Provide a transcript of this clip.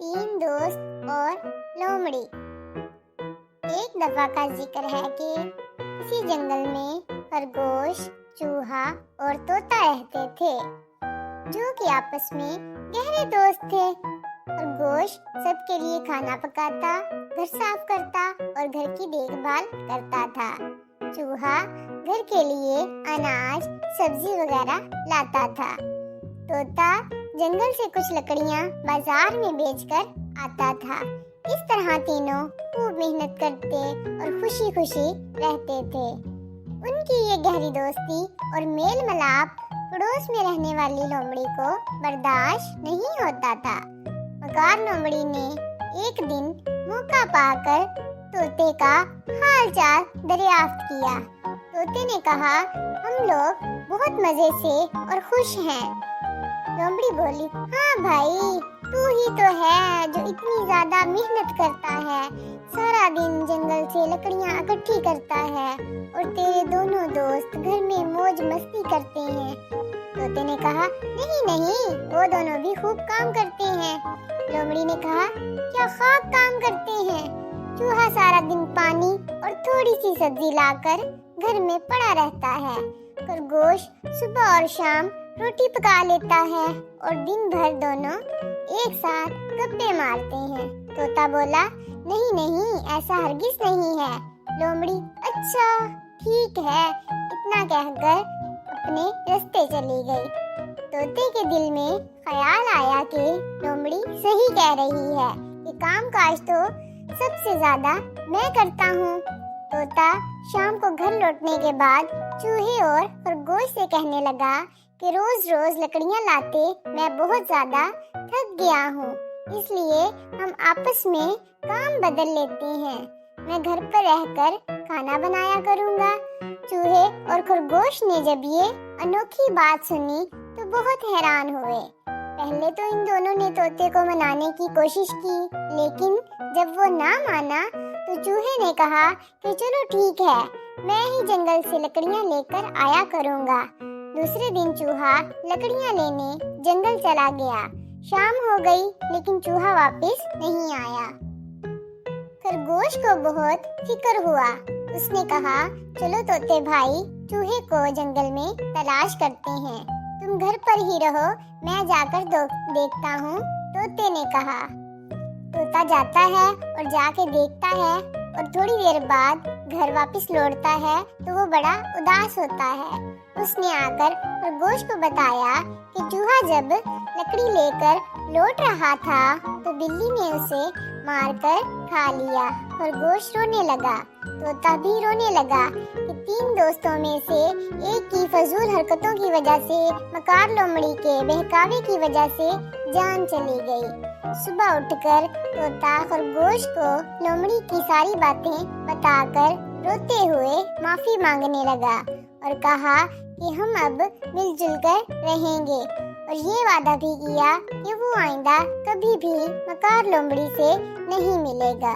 तीन दोस्त और लोमड़ी। एक दफा का जिक्र है कि किसी जंगल में खरगोश, चूहा और तोता रहते थे, जो कि आपस में गहरे दोस्त थे। खरगोश सबके लिए खाना पकाता, घर साफ करता और घर की देखभाल करता था। चूहा घर के लिए अनाज, सब्जी वगैरह लाता था। तोता जंगल से कुछ लकड़ियां बाजार में बेचकर आता था। इस तरह तीनों खूब मेहनत करते और खुशी खुशी रहते थे। उनकी ये गहरी दोस्ती और मेल मिलाप पड़ोस में रहने वाली लोमड़ी को बर्दाश्त नहीं होता था। मगर लोमड़ी ने एक दिन मौका पाकर तोते का हाल चाल दरियाफ्त किया। तोते ने कहा, हम लोग बहुत मजे से और खुश हैं। लोमड़ी बोली, हाँ भाई, तू ही तो है जो इतनी ज्यादा मेहनत करता है, सारा दिन जंगल से लकड़ियाँ इकट्ठी करता है और तेरे दोनों दोस्त घर में मौज मस्ती करते हैं। तोते ने कहा, नहीं नहीं, वो दोनों भी खूब काम करते हैं। लोमड़ी ने कहा, क्या खाक काम करते हैं? चूहा सारा दिन पानी और थोड़ी सी सब्जी लाकर घर में पड़ा रहता है। खरगोश सुबह और शाम रोटी पका लेता है और दिन भर दोनों एक साथ गप्पे मारते हैं। तोता बोला, नहीं नहीं, ऐसा हरगिज नहीं है। लोमड़ी, अच्छा ठीक है, इतना कहकर अपने रास्ते चली गई। तोते के दिल में ख्याल आया कि लोमड़ी सही कह रही है, ये काम काज तो सबसे ज्यादा मैं करता हूँ। तोता शाम को घर लौटने के बाद चूहे और खरगोश से कहने लगा कि रोज रोज लकड़ियाँ लाते मैं बहुत ज्यादा थक गया हूँ, इसलिए हम आपस में काम बदल लेते हैं। मैं घर पर रहकर खाना बनाया करूँगा। चूहे और खरगोश ने जब ये अनोखी बात सुनी तो बहुत हैरान हुए। पहले तो इन दोनों ने तोते को मनाने की कोशिश की, लेकिन जब वो ना माना तो चूहे ने कहा कि चलो ठीक है, मैं ही जंगल से लकड़ियाँ लेकर आया करूँगा। दूसरे दिन चूहा लकड़ियाँ लेने जंगल चला गया। शाम हो गई लेकिन चूहा वापस नहीं आया। खरगोश को बहुत फिक्र हुआ। उसने कहा, चलो तोते भाई, चूहे को जंगल में तलाश करते हैं, तुम घर पर ही रहो, मैं जाकर देखता हूँ। तोते ने कहा। तोता जाता है और जाके देखता है और थोड़ी देर बाद घर वापस लौटता है तो वो बड़ा उदास होता है। उसने आकर खरगोश को बताया कि चूहा जब लकड़ी लेकर लौट रहा था तो बिल्ली ने उसे मारकर खा लिया। खरगोश रोने लगा। तोता भी रोने लगा कि तीन दोस्तों में से एक की फजूल हरकतों की वजह से, मकार लोमड़ी के बहकावे की वजह से जान चली गई। सुबह उठकर तोता खरगोश को लोमड़ी की सारी बातें बताकर रोते हुए माफी मांगने लगा और कहा कि हम अब मिलजुल कर रहेंगे, और ये वादा भी किया कि वो आइंदा कभी भी मकार लोमड़ी से नहीं मिलेगा।